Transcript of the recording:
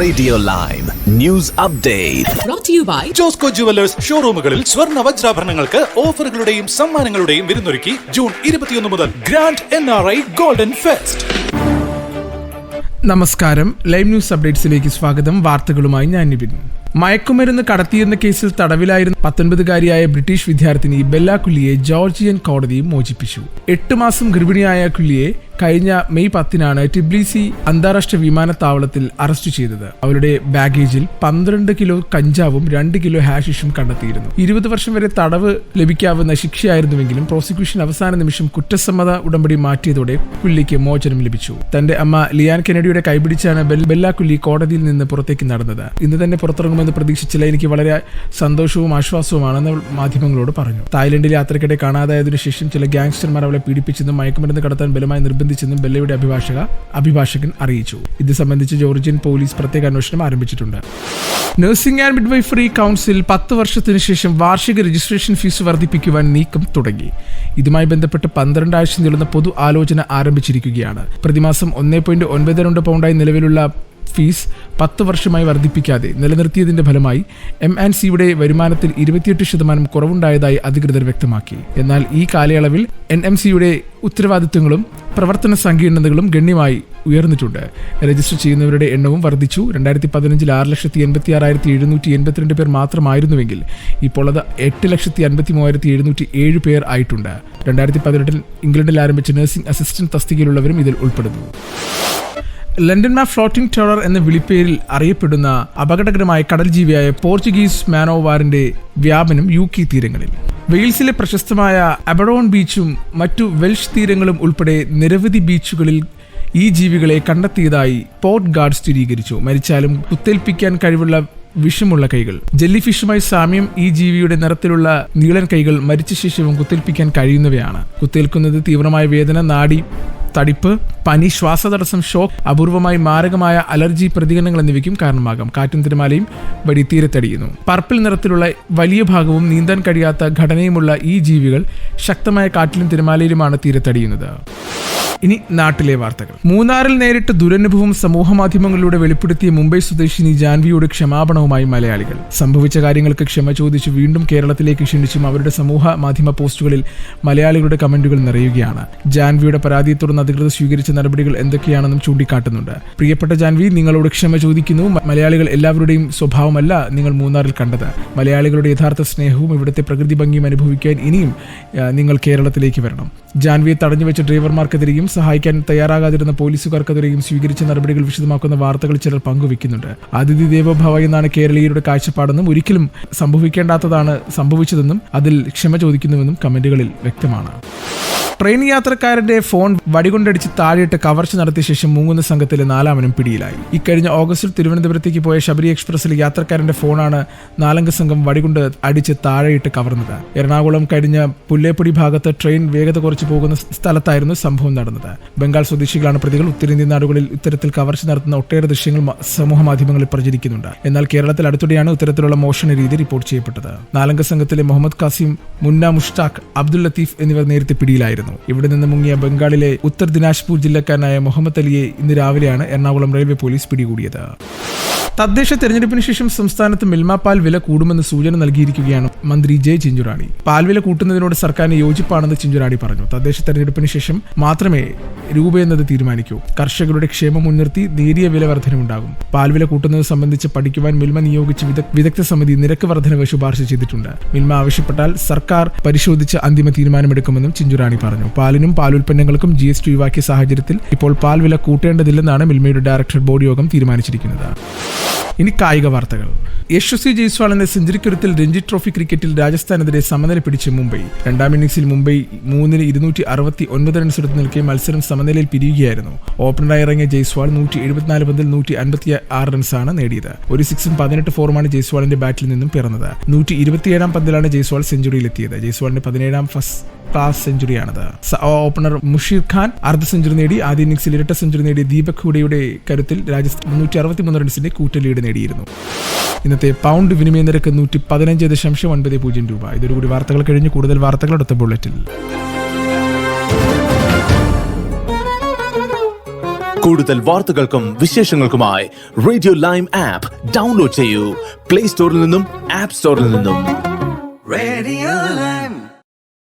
Radio live news update brought to you by Josco jewellers ഷോറൂമുകളിൽ സ്വർണ്ണ വജ്രാഭരണങ്ങൾക്ക് ഓഫറുകളുടെയും സമ്മാനങ്ങളുടെയും വിരുന്നൊരുക്കി ജൂൺ 21 മുതൽ ഗ്രാൻഡ് NRI ഗോൾഡൻ ഫെസ്റ്റ്. നമസ്കാരം, ലൈവ് ന്യൂസ് അപ്ഡേറ്റ്സിലേക്ക് സ്വാഗതം. വാർത്തകളുമായി ഞാൻ നിബിൻ. മയക്കുമരുന്ന് കടത്തിയെന്ന കേസിൽ തടവിലായിരുന്ന 19-കാരിയായ ബ്രിട്ടീഷ് വിദ്യാർത്ഥിനി ബെല്ല കുല്ലിയെ ജോർജിയൻ കോടതി മോചിപ്പിച്ചു. 8 മാസം ഗർഭിണിയായ കുല്ലിയെ കഴിഞ്ഞ മെയ് 10-നാണ് ടിബ്ലിസി അന്താരാഷ്ട്ര വിമാനത്താവളത്തിൽ അറസ്റ്റ് ചെയ്തത്. അവരുടെ ബാഗേജിൽ 12 കിലോ കഞ്ചാവും 2 കിലോ ഹാഷിഷും കണ്ടെത്തിയിരുന്നു. 20 വർഷം വരെ തടവ് ലഭിക്കാവുന്ന ശിക്ഷയായിരുന്നുവെങ്കിലും പ്രോസിക്യൂഷൻ അവസാന നിമിഷം കുറ്റസമ്മത ഉടമ്പടി മാറ്റിയതോടെ കുല്ലിക്ക് മോചനം ലഭിച്ചു. തന്റെ അമ്മ ലിയാൻ കെനഡിയുടെ കൈപിടിച്ചാണ് ബെല്ല കുല്ലി കോടതിയിൽ നിന്ന് പുറത്തേക്ക് നടന്നത്. ഇന്ന് തന്നെ പുറത്തിറങ്ങുമെന്ന് പ്രതീക്ഷിച്ചില്ല. എനിക്ക് വളരെ സന്തോഷവും ആശ്വാസവുമാണെന്ന് മാധ്യമങ്ങളോട് പറഞ്ഞു. തായ്ലൻഡിലെ യാത്രക്കിടെ കാണാതായതിനു ശേഷം ചില ഗ്യാങ്സ്റ്റർമാർ അവളെ പീഡിപ്പിച്ചെന്നും മയക്കുമരുന്ന് കടത്താൻ ബലമായി നിർബന്ധിച്ചെന്നും ബെല്ലയുടെ അഭിഭാഷകൻ അറിയിച്ചു. ഇത് സംബന്ധിച്ച് ജോർജിയൻ പോലീസ് പ്രത്യേക അന്വേഷണം ആരംഭിച്ചിട്ടുണ്ട്. നഴ്സിംഗ് ആൻഡ് മിഡ്വൈഫറി കൗൺസിൽ 10 വർഷത്തിനു ശേഷം വാർഷിക രജിസ്ട്രേഷൻ ഫീസ് വർദ്ധിപ്പിക്കുവാൻ നീക്കം തുടങ്ങി. ഇതുമായി ബന്ധപ്പെട്ട് 12 ആഴ്ച നീളുന്ന പൊതു ആലോചന ആരംഭിച്ചിരിക്കുകയാണ്. പ്രതിമാസം 1.92 പൗണ്ടായി നിലവിലുള്ള ഫീസ് 10 വർഷമായി വർദ്ധിപ്പിക്കാതെ നിലനിർത്തിയതിന്റെ ഫലമായി M&Cയുടെ വരുമാനത്തിൽ 28% കുറവുണ്ടായതായി അധികൃതർ വ്യക്തമാക്കി. എന്നാൽ ഈ കാലയളവിൽ NMCയുടെ ഉത്തരവാദിത്തങ്ങളും പ്രവർത്തന സങ്കീർണതകളും ഗണ്യമായി ഉയർന്നിട്ടുണ്ട്. രജിസ്റ്റർ ചെയ്യുന്നവരുടെ എണ്ണവും വർദ്ധിച്ചു. 2015 6,56,782 പേർ മാത്രമായിരുന്നുവെങ്കിൽ ഇപ്പോൾ അത് 8,53,707 പേർ ആയിട്ടുണ്ട്. 2018 ഇംഗ്ലണ്ടിൽ ആരംഭിച്ച നഴ്സിംഗ് അസിസ്റ്റന്റ് തസ്തികയിലുള്ളവരും ഇതിൽ ഉൾപ്പെടുന്നു. ലണ്ടൻ മാപ്പ് ഫ്ലോട്ടിംഗ് ടെറർ എന്ന വിളിപ്പേരിൽ അറിയപ്പെടുന്ന അപകടകരമായ കടൽ ജീവിയായ പോർച്ചുഗീസ് മാനോവാറിന്റെ വ്യാപനം UK തീരങ്ങളിൽ. വെയിൽസിലെ പ്രശസ്തമായ അബഡോൺ ബീച്ചും മറ്റു വെൽഷ് തീരങ്ങളും ഉൾപ്പെടെ നിരവധി ബീച്ചുകളിൽ ഈ ജീവികളെ കണ്ടെത്തിയതായി പോർട്ട് ഗാർഡ് സ്ഥിരീകരിച്ചു. മരിച്ചാലും കുത്തേൽപ്പിക്കാൻ കഴിവുള്ള വിഷമുള്ള കൈകൾ. ജെല്ലി ഫിഷുമായി സാമ്യം ഈ ജീവിയുടെ നിറത്തിലുള്ള നീളൻ കൈകൾ മരിച്ച ശേഷവും കുത്തേൽപ്പിക്കാൻ കഴിയുന്നവയാണ്. കുത്തേൽക്കുന്നത് തീവ്രമായ വേദന, നാഡി തടിപ്പ്, പനി, ശ്വാസതടസ്സം, ഷോക്ക്, അപൂർവമായി മാരകമായ അലർജി പ്രതികരണങ്ങൾ എന്നിവയ്ക്കും കാരണമാകാം. കാറ്റും തിരമാലയും വഴി തീരത്തടിയുന്നു. പർപ്പിൾ നിറത്തിലുള്ള വലിയ ഭാഗവും നീന്താൻ കഴിയാത്ത ഘടനയുമുള്ള ഈ ജീവികൾ ശക്തമായ കാറ്റിലും തിരമാലയിലുമാണ് തീരത്തടിയുന്നത്. ഇനി നാട്ടിലെ വാർത്തകൾ. മൂന്നാറിൽ നേരിട്ട ദുരനുഭവം സമൂഹമാധ്യമങ്ങളിലൂടെ വെളിപ്പെടുത്തിയ മുംബൈ സ്വദേശിനി ജാൻവിയോട് ക്ഷമാപണവുമായി മലയാളികൾ. സംഭവിച്ച കാര്യങ്ങൾക്ക് ക്ഷമ ചോദിച്ചു വീണ്ടും കേരളത്തിലേക്ക് ക്ഷണിച്ചും അവരുടെ സമൂഹ മാധ്യമ പോസ്റ്റുകളിൽ മലയാളികളുടെ കമന്റുകൾ നിറയുകയാണ്. ജാൻവിയുടെ പരാതിയെ തുടർന്ന് അധികൃതർ സ്വീകരിച്ച നടപടികൾ എന്തൊക്കെയാണെന്നും ചൂണ്ടിക്കാട്ടുന്നുണ്ട്. പ്രിയപ്പെട്ട ജാൻവി, നിങ്ങളോട് ക്ഷമ ചോദിക്കുന്നു. മലയാളികൾ എല്ലാവരുടെയും സ്വഭാവമല്ല നിങ്ങൾ മൂന്നാറിൽ കണ്ടത്. മലയാളികളുടെ യഥാർത്ഥ സ്നേഹവും ഇവിടുത്തെ പ്രകൃതി ഭംഗിയും അനുഭവിക്കാൻ ഇനിയും നിങ്ങൾ കേരളത്തിലേക്ക് വരണം. ജാൻവിയെ തടഞ്ഞുവെച്ച ഡ്രൈവർമാർക്കെതിരെയും സഹായിക്കാൻ തയ്യാറാകാതിരുന്ന പോലീസുകാർക്കെതിരെയും സ്വീകരിച്ച നടപടികൾ വിശദമാക്കുന്ന വാർത്തകൾ ചിലർ പങ്കുവെക്കുന്നുണ്ട്. അതിഥി ദേവോഭവ എന്നാണ് കേരളീയരുടെ കാഴ്ചപ്പാടെന്നും ഒരിക്കലും സംഭവിക്കേണ്ടാത്തതാണ് സംഭവിച്ചതെന്നും അതിൽ ക്ഷമ ചോദിക്കുന്നുവെന്നും കമന്റുകളിൽ വ്യക്തമാണ്. ട്രെയിൻ യാത്രക്കാരന്റെ ഫോൺ വടികൊണ്ടടിച്ച് താഴെയിട്ട് കവർച്ച നടത്തിയ ശേഷം മുങ്ങുന്ന സംഘത്തിലെ 4-മനും പിടിയിലായി. ഇക്കഴിഞ്ഞ ഓഗസ്റ്റിൽ തിരുവനന്തപുരത്തേക്ക് പോയ ശബരി എക്സ്പ്രസിലെ യാത്രക്കാരന്റെ ഫോണാണ് 4-അംഗ സംഘം വടികൊണ്ട് അടിച്ച് താഴെയിട്ട് കവർന്നത്. എറണാകുളം കഴിഞ്ഞ പുല്ലേപ്പൊടി ഭാഗത്ത് ട്രെയിൻ വേഗത കുറച്ച് പോകുന്ന സ്ഥലത്തായിരുന്നു സംഭവം നടന്നത്. ബംഗാൾ സ്വദേശികളാണ് പ്രതികൾ. ഉത്തരേന്ത്യൻ നാടുകളിൽ ഇത്തരത്തിൽ കവർച്ച നടത്തുന്ന ഒട്ടേറെ ദൃശ്യങ്ങൾ സമൂഹ മാധ്യമങ്ങളിൽ പ്രചരിക്കുന്നുണ്ട്. എന്നാൽ കേരളത്തിൽ അടുത്തിടെയാണ് ഇത്തരത്തിലുള്ള മോഷണ രീതി റിപ്പോർട്ട് ചെയ്യപ്പെട്ടത്. 4-അംഗ സംഘത്തിലെ മുഹമ്മദ് കാസിം, മുന്ന മുഷ്താഖ്, അബ്ദുൽ ലത്തീഫ് എന്നിവർ നേരത്തെ പിടിയിലായിരുന്നു. ഇവിടെ നിന്ന് മുങ്ങിയ ബംഗാളിലെ ഉത്തർ ദിനാജ്പൂർ ജില്ലക്കാരനായ മുഹമ്മദ് അലിയെ ഇന്ന് രാവിലെയാണ് എറണാകുളം റെയിൽവേ പോലീസ് പിടികൂടിയത്. തദ്ദേശ തെരഞ്ഞെടുപ്പിന് ശേഷം സംസ്ഥാനത്ത് മിൽമ പാൽ വില കൂടുമെന്ന് സൂചന നൽകിയിരിക്കുകയാണ് മന്ത്രി ജെ ചിഞ്ചുറാണി. പാൽ വില കൂട്ടുന്നതിനോട് സർക്കാരിന് യോജിപ്പാണെന്ന് ചിഞ്ചുറാണി പറഞ്ഞു. തദ്ദേശ തെരഞ്ഞെടുപ്പിന് ശേഷം മാത്രമേ രൂപയെന്നത് തീരുമാനിക്കൂ. കർഷകരുടെ ക്ഷേമം മുൻനിർത്തി നേരിയ വില വർധനവുണ്ടാകും. പാൽ വില കൂട്ടുന്നത് സംബന്ധിച്ച് പഠിക്കുവാൻ മിൽമ നിയോഗിച്ച വിദഗ്ധ സമിതി നിരക്ക് വർധനവ് ശുപാർശ ചെയ്തിട്ടുണ്ട്. മിൽമ ആവശ്യപ്പെട്ടാൽ സർക്കാർ പരിശോധിച്ച് അന്തിമ തീരുമാനമെടുക്കുമെന്നും ചിഞ്ചുറാണി പറഞ്ഞു. പാലിനും പാലുൽപ്പന്നങ്ങൾക്കും GST ഒഴിവാക്കിയ സാഹചര്യത്തിൽ ഇപ്പോൾ പാൽ വില കൂട്ടേണ്ടതില്ലെന്നാണ് മിൽമയുടെ ഡയറക്ടർ ബോർഡ് യോഗം തീരുമാനിച്ചിരിക്കുന്നത്. ഇനി കായിക വാർത്തകൾ. യശസ്വി ജയ്സ്വാളിന്റെ സെഞ്ചുറിക്കരുത്തിൽ രഞ്ജി ട്രോഫി ക്രിക്കറ്റിൽ രാജസ്ഥാനെതിരെ സമനില പിടിച്ച് മുംബൈ. രണ്ടാം ഇന്നിംഗ്സിൽ മുംബൈ 3-ന് 269 റൺസ് എടുത്ത് നിൽക്കെ മത്സരം സമനിലയിൽ പിരിയുകയായിരുന്നു. ഓപ്പണറായി ഇറങ്ങിയ ജയ്സ്വാൾ 174 പന്തിൽ 156 റൺസാണ് നേടിയത്. ഒരു 6-ഉം 18 ഫോറുമാണ് ജയ്സ്വാളിന്റെ ബാറ്റിൽ നിന്നും പിറന്നത്. 127-ാം പന്തിലാണ് ജയ്സ്വാൾ സെഞ്ചുറിയിലെത്തിയത്. ജയ്സ്വാളിന്റെ 17-ാം ഫസ്റ്റ് ക്ലാസ് സെഞ്ചുറിയാണത്. ഓപ്പണർ മുഷീർ ഖാൻ അർദ്ധ സെഞ്ചുറി നേടി. ആദ്യ ഇന്നിംഗ്സിൽ ഇരട്ട സെഞ്ചുറി നേടിയ ദീപക് ഹൂഡയുടെ കരുത്തിൽ രാജസ്ഥാൻ 363 റൺസിന്റെ കൂറ്റൻ ലീഡ് നേടിയിരുന്നു. ഇന്നത്തെ പൗണ്ട് വിനിമയ നിരക്ക് 115.90 രൂപ. ഇതോടുകൂടി വാർത്തകൾ കഴിഞ്ഞ് കൂടുതൽ വാർത്തകൾ അടുത്ത ബുള്ളറ്റിൽ. കൂടുതൽ വാർത്തകൾക്കും വിശേഷങ്ങൾക്കുമായി റേഡിയോ ലൈം ആപ്പ് ഡൗൺലോഡ് ചെയ്യൂ പ്ലേ സ്റ്റോറിൽ നിന്നും ആപ്പ് സ്റ്റോറിൽ നിന്നും. Radio Lime.